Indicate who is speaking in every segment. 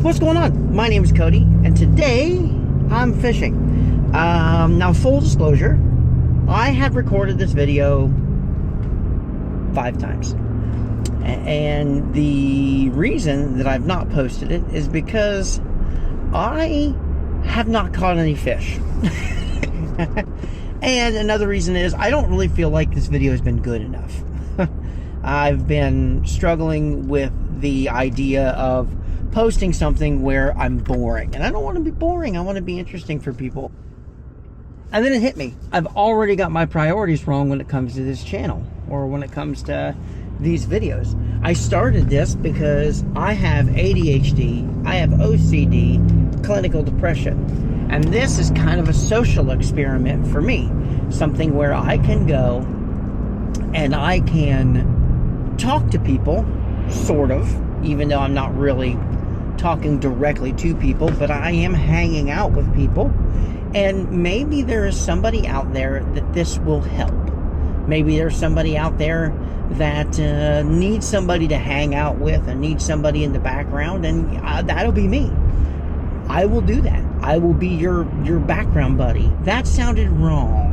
Speaker 1: What's going on? My name is Cody, and today I'm fishing. Now, full disclosure, I have recorded this video 5 times. And the reason that I've not posted it is because I have not caught any fish. And another reason is I don't really feel like this video has been good enough. I've been struggling with the idea of posting something where I'm boring. And I don't want to be boring. I want to be interesting for people. And then it hit me. I've already got my priorities wrong when it comes to this channel, or when it comes to these videos. I started this because I have ADHD, I have OCD, clinical depression. And this is kind of a social experiment for me. Something where I can go and I can talk to people, sort of, even though I'm not really talking directly to people, but I am hanging out with people. And maybe there is somebody out there that this will help. Maybe there's somebody out there that needs somebody to hang out with and needs somebody in the background, and that'll be me. I will do that. I will be your background buddy. That sounded wrong.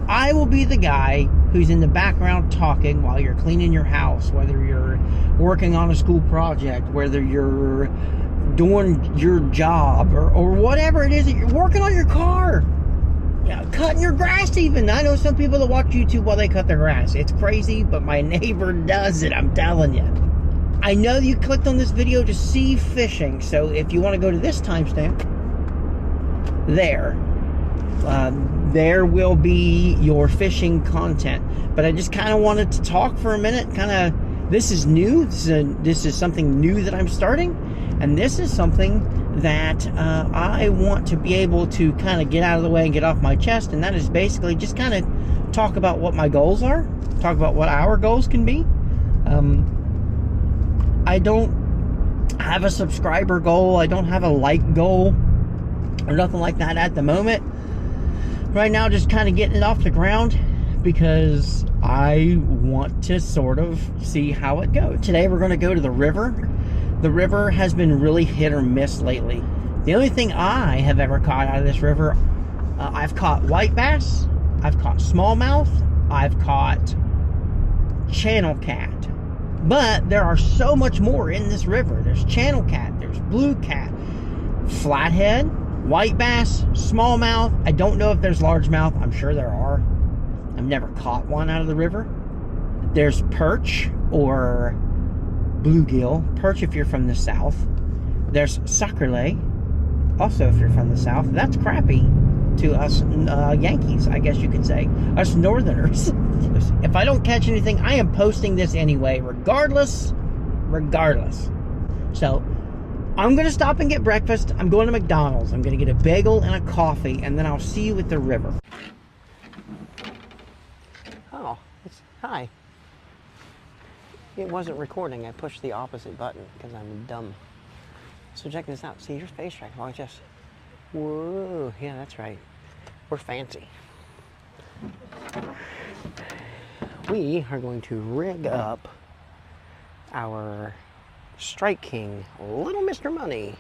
Speaker 1: I will be the guy who's in the background talking while you're cleaning your house, whether you're working on a school project, whether you're doing your job, or whatever it is that you're working on your car. Yeah, cutting your grass even. I know some people that watch YouTube while they cut their grass. It's crazy, but my neighbor does it, I'm telling you. I know you clicked on this video to see fishing, so if you want to go to this timestamp, there will be your fishing content. But I just kind of wanted to talk for a minute. This is new. This is something new that I'm starting, and this is something that I want to be able to kind of get out of the way and get off my chest. And that is basically just kind of talk about what my goals are, talk about what our goals can be. I don't have a subscriber goal. I don't have a like goal or nothing like that at the moment. Right now, just kind of getting it off the ground because I want to sort of see how it goes. Today, we're going to go to the river. The river has been really hit or miss lately. The only thing I have ever caught out of this river, I've caught white bass, I've caught smallmouth, I've caught channel cat. But there are so much more in this river. There's channel cat, there's blue cat, flathead, white bass, smallmouth. I don't know if there's largemouth. I'm sure there are. I've never caught one out of the river. There's perch or bluegill. Perch if you're from the south. There's sacrele, also if you're from the south. That's crappie to us Yankees, I guess you could say. Us northerners. If I don't catch anything, I am posting this anyway, regardless. So, I'm going to stop and get breakfast. I'm going to McDonald's. I'm going to get a bagel and a coffee, and then I'll see you at the river. Oh, hi. It wasn't recording. I pushed the opposite button because I'm dumb. So check this out. See your face track. Watch this. Whoa. Yeah, that's right. We're fancy. We are going to rig up our Strike King, Little Mr. Money.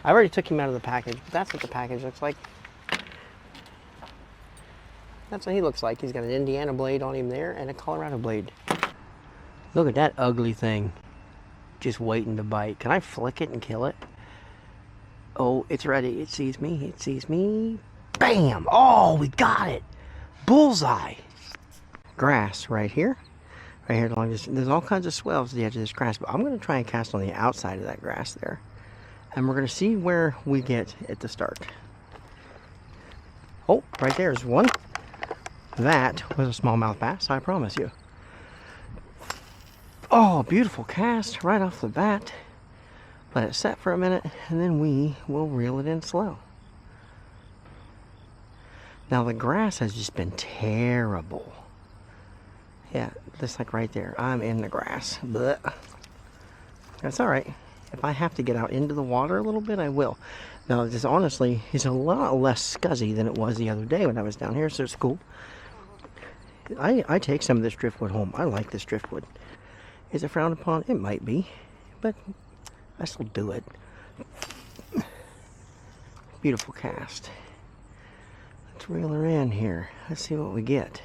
Speaker 1: I already took him out of the package, but that's what the package looks like. That's what he looks like. He's got an Indiana blade on him there and a Colorado blade. Look at that ugly thing. Just waiting to bite. Can I flick it and kill it? Oh, it's ready. It sees me. It sees me. Bam! Oh, we got it. Bullseye. Grass right here. Right here along this. There's all kinds of swells at the edge of this grass, but I'm going to try and cast on the outside of that grass there. And we're going to see where we get at the start. Oh, right there's one. That was a smallmouth bass, I promise you. Oh, beautiful cast right off the bat. Let it set for a minute, and then we will reel it in slow. Now, the grass has just been terrible. Yeah, just like right there. I'm in the grass. But that's all right. If I have to get out into the water a little bit, I will. Now, this honestly is a lot less scuzzy than it was the other day when I was down here, so it's cool. I take some of this driftwood home. I like this driftwood. Is it frowned upon? It might be. but I still do it. Beautiful cast. Let's reel her in here. Let's see what we get.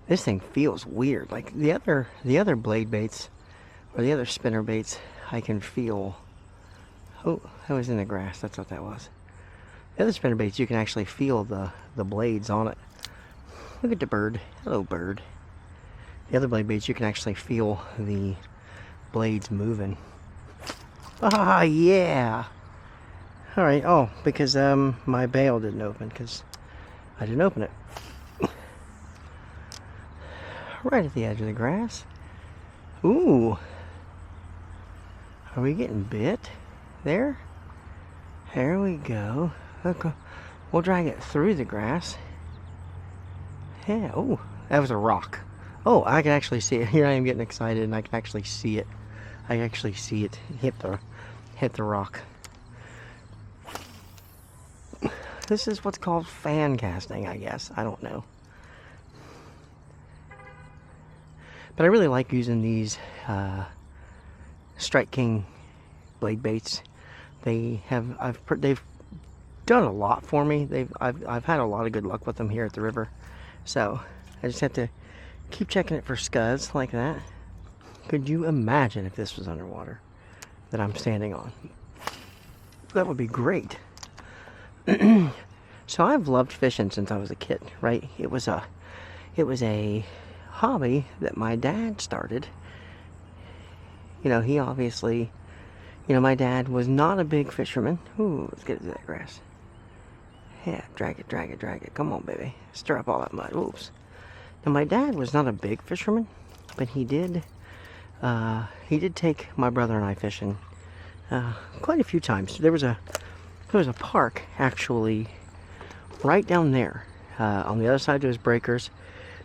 Speaker 1: This thing feels weird. Like the other blade baits or the other spinner baits, I can feel. Oh, that was in the grass. That's what that was. The other spinner baits, you can actually feel the blades on it. Look at the bird. Hello, bird. The other blade baits, you can actually feel the blades moving. Ah, yeah. All right. Oh, because my bail didn't open because I didn't open it. Right at the edge of the grass. Ooh. Are we getting bit? There? There we go. Okay. We'll drag it through the grass. Yeah. Oh, that was a rock. Oh, I can actually see it. Here I am getting excited and I can actually see it. I can actually see it hit the rock. This is what's called fan casting, I guess. I don't know. But I really like using these Strike King blade baits. They've done a lot for me. I've had a lot of good luck with them here at the river. So I just have to keep checking it for scuds like that. Could you imagine if this was underwater that I'm standing on? That would be great. So I've loved fishing since I was a kid, right? It was a hobby that my dad started. You know, he obviously, my dad was not a big fisherman. Ooh, let's get into that grass. Yeah, drag it, drag it, drag it. Come on, baby. Stir up all that mud. Oops. Now, my dad was not a big fisherman, but he did take my brother and I fishing quite a few times. There was a park, actually, right down there. On the other side of those breakers.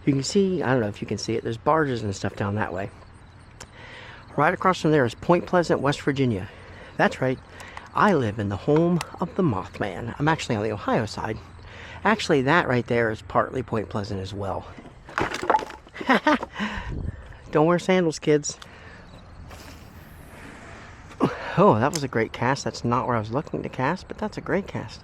Speaker 1: You can see, I don't know if you can see it, there's barges and stuff down that way. Right across from there is Point Pleasant, West Virginia. That's right, I live in the home of the Mothman. I'm actually on the Ohio side. Actually, that right there is partly Point Pleasant as well. Don't wear sandals, kids. Oh, that was a great cast. That's not where I was looking to cast, but that's a great cast.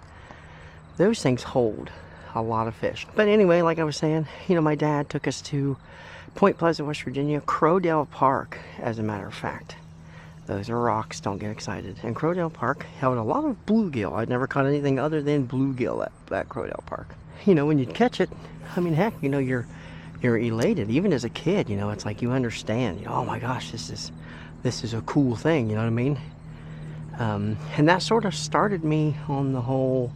Speaker 1: Those things hold a lot of fish. But anyway, like I was saying, my dad took us to Point Pleasant, West Virginia, Crowdale Park, as a matter of fact. Those are rocks, don't get excited. And Crowdale Park held a lot of bluegill. I'd never caught anything other than bluegill at Crowdale Park. When you catch it, I mean, heck, you're elated. Even as a kid, it's like you understand, oh my gosh, this is a cool thing, you know what I mean? And that sort of started me on the whole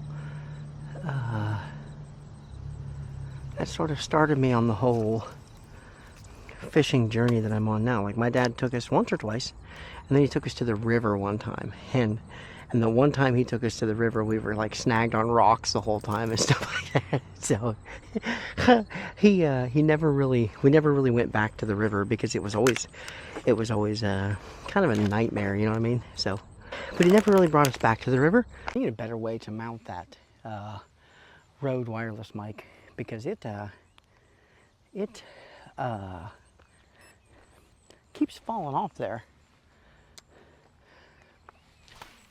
Speaker 1: fishing journey that I'm on now. Like, my dad took us once or twice, and then he took us to the river one time. And the one time he took us to the river, we were like snagged on rocks the whole time and stuff like that. So we never really went back to the river because it was always kind of a nightmare, you know what I mean? So, but he never really brought us back to the river. I need a better way to mount that Rode wireless mic because it keeps falling off there.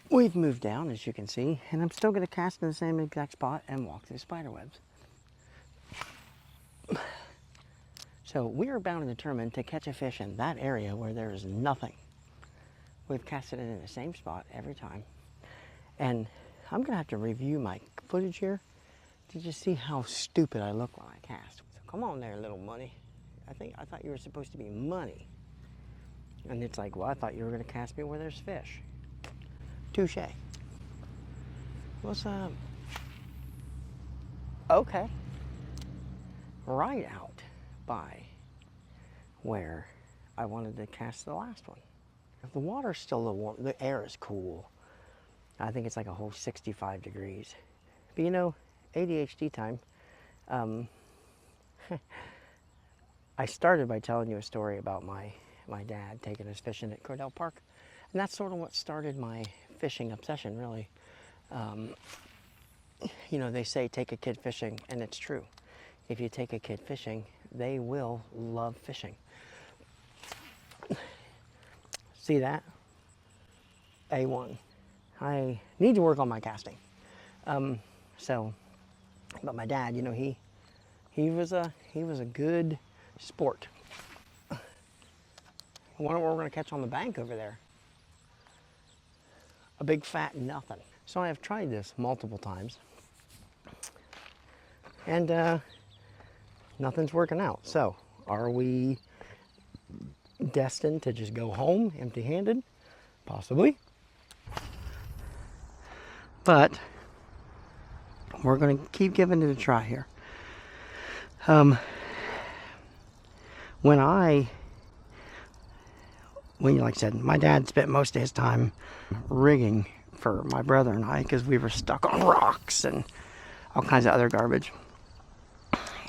Speaker 1: We've moved down, as you can see, and I'm still going to cast in the same exact spot and walk through spider webs. So we are bound and determined to catch a fish in that area where there is nothing. We've casted it in the same spot every time. And I'm going to have to review my footage here to just see how stupid I look when I cast. So come on there, little money. I thought you were supposed to be money. And it's like, well, I thought you were going to cast me where there's fish. Touche. What's up? Okay. Right out by where I wanted to cast the last one. The water's still a little warm. The air is cool. I think it's like a whole 65 degrees. But ADHD time. I started by telling you a story about my dad taking us fishing at Crowdale Park. And that's sort of what started my fishing obsession, really. They say take a kid fishing, and it's true. If you take a kid fishing, they will love fishing.
Speaker 2: See that? A1. I need to work on my casting. But my dad, you know, he was a good sport. I wonder what we're gonna catch on the bank over there. A big fat nothing. So I have tried this multiple times, and nothing's working out. So are we destined to just go home empty-handed? Possibly. But we're going to keep giving it a try here. When like I said, my dad spent most of his time rigging for my brother and I because we were stuck on rocks and all kinds of other garbage.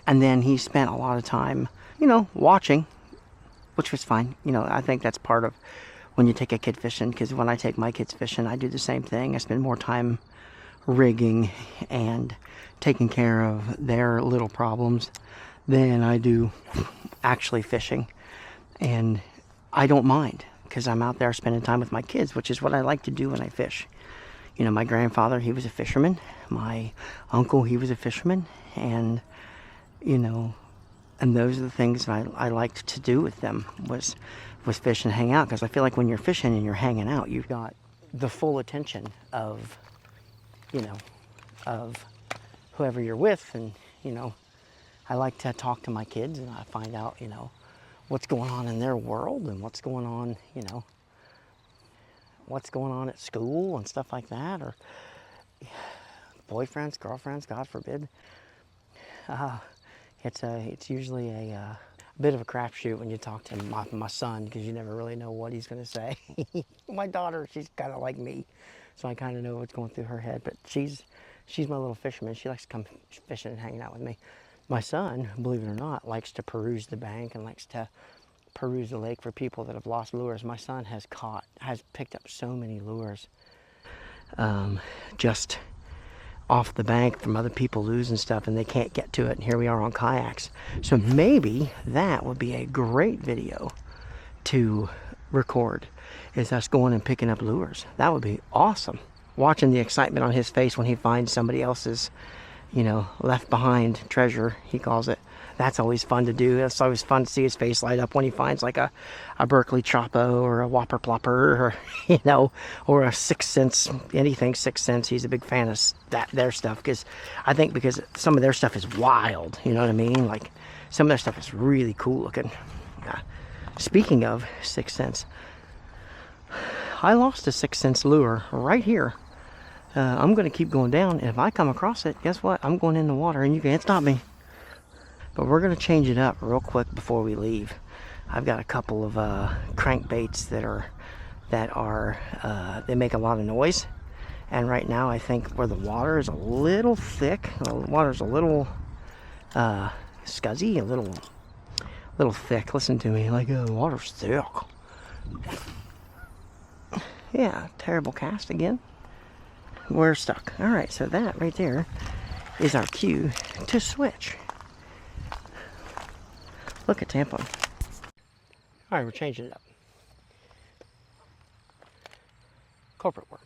Speaker 2: And then he spent a lot of time, you know, watching, which was fine. You know, I think that's part of when you take a kid fishing, because when I take my kids fishing, I do the same thing. I spend more time rigging and taking care of their little problems than I do actually fishing. And I don't mind, because I'm out there spending time with my kids, which is what I like to do when I fish. You know, my grandfather, he was a fisherman. My uncle, he was a fisherman. And, you know, and those are the things that I liked to do with them, was fish and hang out. Because I feel like when you're fishing and you're hanging out, you've got the full attention of, you know, of whoever you're with. And, you know, I like to talk to my kids and I find out, you know, what's going on in their world and what's going on, you know, what's going on at school and stuff like that, or boyfriends, girlfriends, God forbid. It's usually a bit of a crapshoot when you talk to my son, because you never really know what he's going to say. My daughter, she's kind of like me, so I kind of know what's going through her head. But she's my little fisherman. She likes to come fishing and hanging out with me. My son, believe it or not, likes to peruse the bank and likes to peruse the lake for people that have lost lures. My son has picked up so many lures just off the bank from other people losing stuff, and they can't get to it, and here we are on kayaks. So maybe that would be a great video to record, is us going and picking up lures. That would be awesome. Watching the excitement on his face when he finds somebody else's, you know, left behind treasure, he calls it. That's always fun to do. It's always fun to see his face light up when he finds like a Berkeley Chopo or a Whopper Plopper, or, you know, or a Sixth Sense, anything Sixth Sense. He's a big fan of their stuff, because I think because some of their stuff is wild, you know what I mean? Like some of their stuff is really cool looking. Speaking of Sixth Sense, I lost a Sixth Sense lure right here. I'm going to keep going down, and if I come across it, guess what? I'm going in the water, and you can't stop me. But we're going to change it up real quick before we leave. I've got a couple of crankbaits they make a lot of noise. And right now, I think where the water is a little thick, the water's a little scuzzy, a little thick. Listen to me, like, the water's thick. Yeah, terrible cast again. We're stuck. All right, so that right there is our cue to switch. Look at tampon. All right, we're changing it up. Corporate work.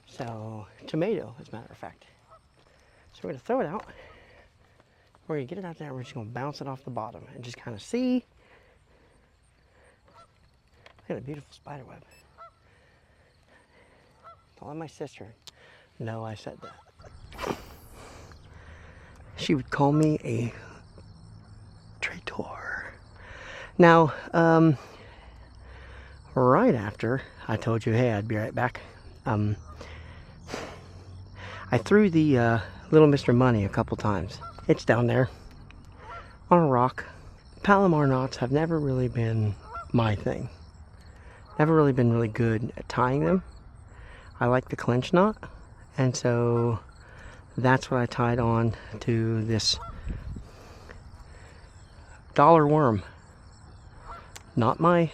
Speaker 2: So, tomato, as a matter of fact. So we're going to throw it out. We're going to get it out there. We're just going to bounce it off the bottom and just kind of see. Look at a beautiful spider web. Don't let my sister know I said that. She would call me a traitor. Now, right after I told you, hey, I'd be right back, I threw the Little Mr. Money a couple times. It's down there on a rock. Palomar knots have never really been my thing. Never really been really good at tying them. I like the clinch knot, and so that's what I tied on to this dollar worm. Not my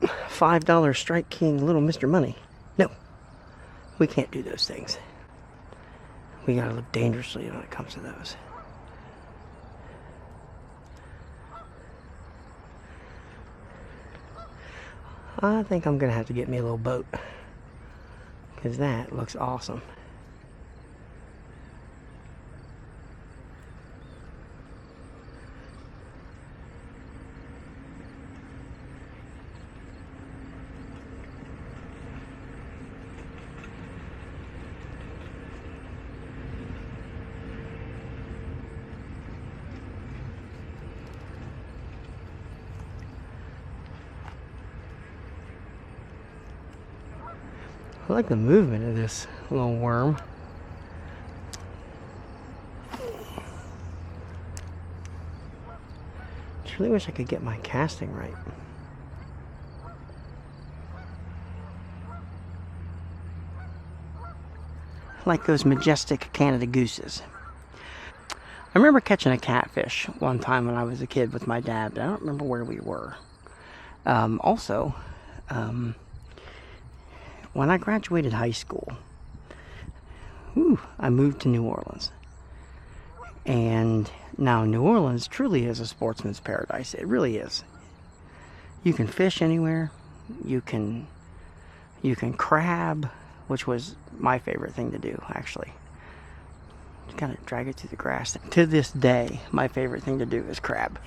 Speaker 2: $5 Strike King Little Mr. Money. No, we can't do those things. We gotta live dangerously when it comes to those. I think I'm gonna have to get me a little boat, because that looks awesome. I like the movement of this little worm. Just really wish I could get my casting right. Like those majestic Canada gooses. I remember catching a catfish one time when I was a kid with my dad, but I don't remember where we were. Also, when I graduated high school, I moved to New Orleans. And now New Orleans truly is a sportsman's paradise. It really is. You can fish anywhere. You can crab, which was my favorite thing to do, actually. Just kind of drag it through the grass. To this day, my favorite thing to do is crab.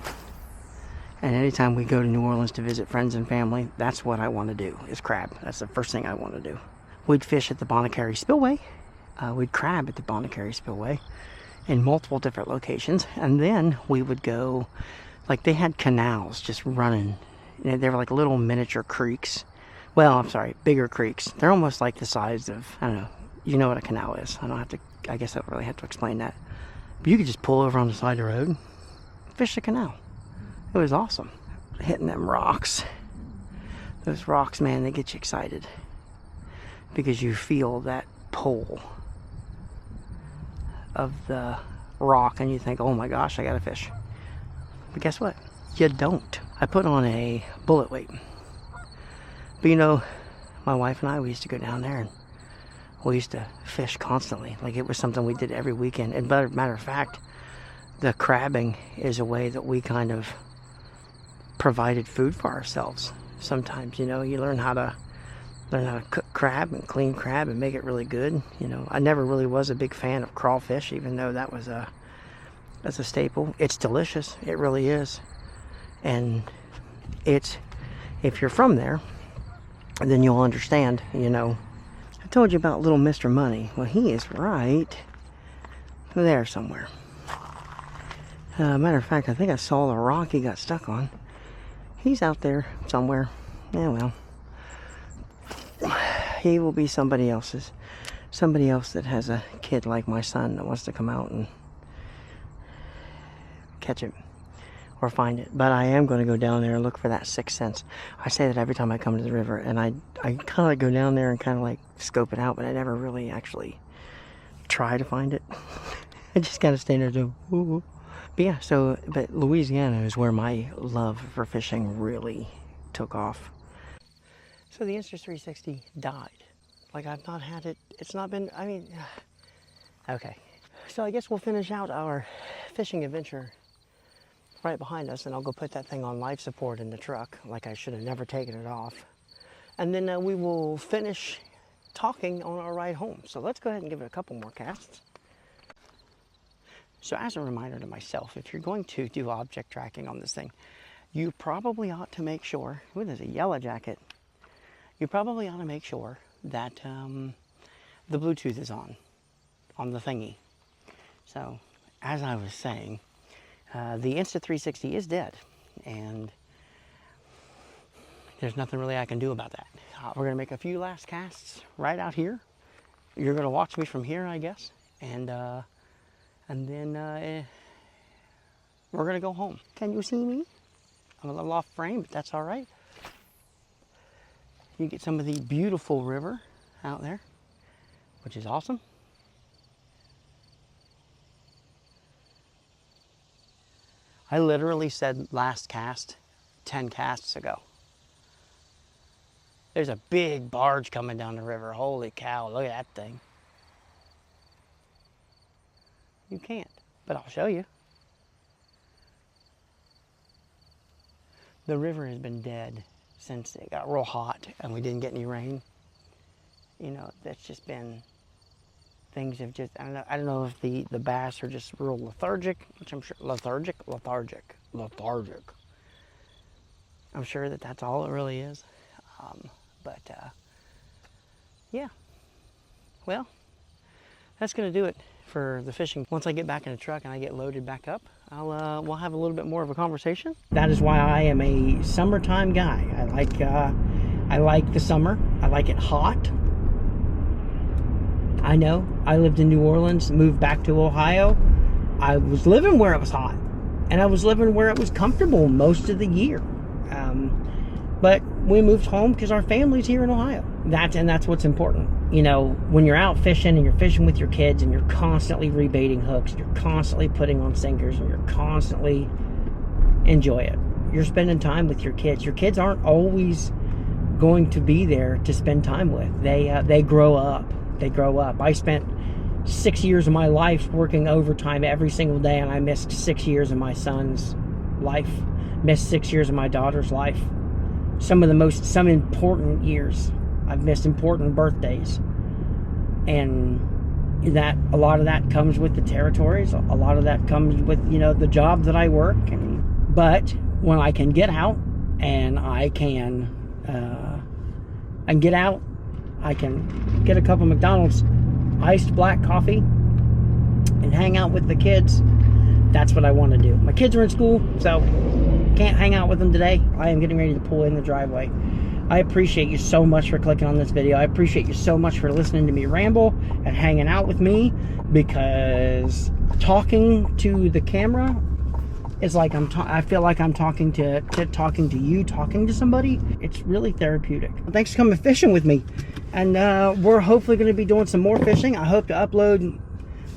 Speaker 2: And anytime we go to New Orleans to visit friends and family, that's what I want to do, is crab. That's the first thing I want to do. We'd fish at the Bonacary Spillway. We'd crab at the Bonacary Spillway in multiple different locations. And then we would go, like they had canals just running. You know, they were like little miniature creeks. Well, I'm sorry, bigger creeks. They're almost like the size of, I don't know, you know what a canal is. I guess I don't really have to explain that. But you could just pull over on the side of the road, fish the canal. It was awesome. Hitting them rocks. Those rocks, man, they get you excited. Because you feel that pull of the rock and you think, oh my gosh, I got a fish. But guess what? You don't. I put on a bullet weight. But you know, my wife and I, we used to go down there and we used to fish constantly. Like it was something we did every weekend. And matter of fact, the crabbing is a way that we kind of provided food for ourselves. Sometimes, you know, you learn how to cook crab and clean crab and make it really good. You know, I never really was a big fan of crawfish, even though that's a staple. It's delicious. It really is. And if you're from there, then you'll understand, you know. I told you about little Mr. Money. Well, he is right there somewhere. Matter of fact, I think I saw the rock he got stuck on. He's out there somewhere. Yeah, well. He will be somebody else's. Somebody else that has a kid like my son that wants to come out and catch it or find it. But I am going to go down there and look for that sixth sense. I say that every time I come to the river, and I kind of go down there and kind of like scope it out, but I never really actually try to find it. I just kind of stand there and go, ooh. But yeah, but Louisiana is where my love for fishing really took off. So the Insta360 died. Like I've not had it, it's not been, I mean, okay. So I guess we'll finish out our fishing adventure right behind us, and I'll go put that thing on life support in the truck, like I should have never taken it off. And then we will finish talking on our ride home. So let's go ahead and give it a couple more casts. So as a reminder to myself, if you're going to do object tracking on this thing, you probably ought to make sure, ooh, there's a yellow jacket. You probably ought to make sure that the Bluetooth is on the thingy. So as I was saying, the Insta360 is dead, and there's nothing really I can do about that. We're gonna make a few last casts right out here. You're gonna watch me from here, I guess, and then we're gonna go home. Can you see me? I'm a little off frame, but that's all right. You get some of the beautiful river out there, which is awesome. I literally said last cast 10 casts ago. There's a big barge coming down the river. Holy cow, look at that thing. You can't, but I'll show you. The river has been dead since it got real hot and we didn't get any rain. You know, that's just been, things have just, I don't know if the bass are just real lethargic, which I'm sure, lethargic. I'm sure that that's all it really is. Yeah, well, that's gonna do it for the fishing. Once I get back in the truck and I get loaded back up, we'll have a little bit more of a conversation. That is why I am a summertime guy. I like the summer. I like it hot. I know, I lived in New Orleans, moved back to Ohio. I was living where it was hot, and I was living where it was comfortable most of the year. But we moved home because our family's here in Ohio. That's what's important. You know, when you're out fishing and you're fishing with your kids and you're constantly rebaiting hooks, you're constantly putting on sinkers, and you're constantly enjoy it. You're spending time with your kids. Your kids aren't always going to be there to spend time with. They grow up. They grow up. I spent 6 years of my life working overtime every single day, and I missed 6 years of my son's life. Missed 6 years of my daughter's life. Some important years. I've missed important birthdays. And that, a lot of that comes with the territories. A lot of that comes with, you know, the job that I work. But when I can get out and I can get out, I can get a cup of McDonald's iced black coffee and hang out with the kids. That's what I want to do. My kids are in school, so can't hang out with them today. I am getting ready to pull in the driveway. I appreciate you so much for clicking on this video. I appreciate you so much for listening to me ramble and hanging out with me, because talking to the camera is like I feel like I'm talking to you, talking to somebody. It's really therapeutic. Thanks for coming fishing with me, and we're hopefully going to be doing some more fishing. I hope to upload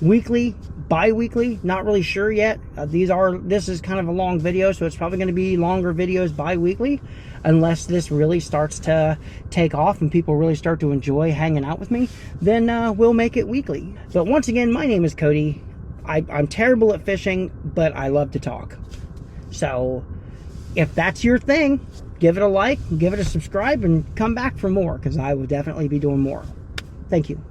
Speaker 2: weekly, bi-weekly, not really sure yet. This is kind of a long video, so it's probably going to be longer videos bi-weekly, unless this really starts to take off and people really start to enjoy hanging out with me. Then we'll make it weekly. But once again, my name is Cody. I'm terrible at fishing, but I love to talk. So if that's your thing, give it a like, give it a subscribe, and come back for more, because I will definitely be doing more. Thank you.